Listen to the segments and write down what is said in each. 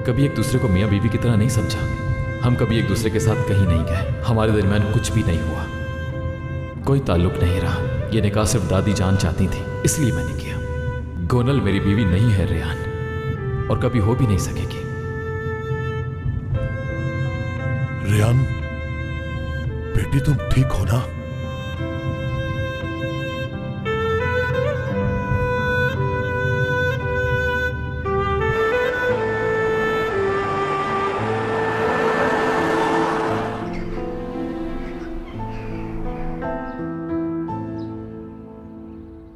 कभी एक दूसरे को मियाँ बीवी की तरह नहीं समझा। हम कभी एक दूसरे के साथ कहीं नहीं गए, हमारे दरमियान कुछ भी नहीं हुआ, कोई ताल्लुक नहीं रहा। ये निकाह सिर्फ दादी जान चाहती थी, इसलिए मैंने किया। गोनल मेरी बीवी नहीं है रेहान, और कभी हो भी नहीं सकेगी। रेहान बेटी, तुम ठीक हो ना?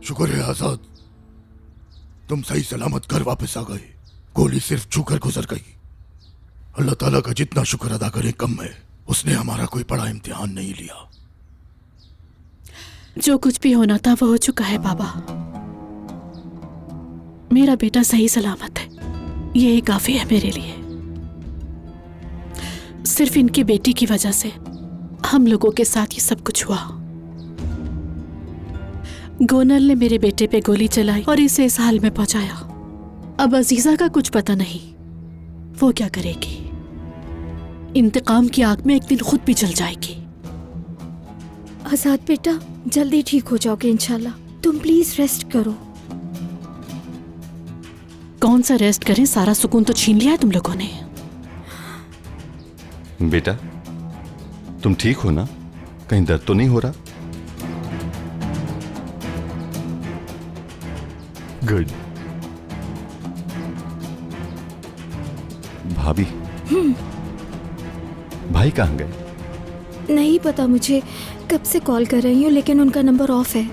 शुक्र है आजाद, तुम सही सलामत घर वापस आ गए। गोली सिर्फ छूकर गुजर गई। अल्लाह ताला का जितना शुक्र अदा करें कम है। उसने हमारा कोई बड़ा इम्तिहान नहीं लिया। जो कुछ भी होना था वो हो चुका है बाबा। मेरा बेटा सही सलामत है, यही काफी है मेरे लिए। सिर्फ इनकी बेटी की वजह से हम लोगों के साथ ये सब कुछ हुआ। गोनल ने मेरे बेटे पे गोली चलाई और इसे इस हाल में पहुंचाया। अब अजीजा का कुछ पता नहीं, वो क्या करेगी। इंतकाम की आग में एक दिन खुद भी जल जाएगी। आजाद बेटा, जल्दी ठीक हो जाओगे इंशाल्लाह। तुम प्लीज रेस्ट करो। कौन सा रेस्ट करें, सारा सुकून तो छीन लिया है तुम लोगों ने। बेटा, तुम ठीक हो ना? कहीं दर्द तो नहीं हो रहा? गुड। भाभी, भाई कहाँ गए? नहीं पता मुझे, कब से कॉल कर रही हूँ लेकिन उनका नंबर ऑफ है।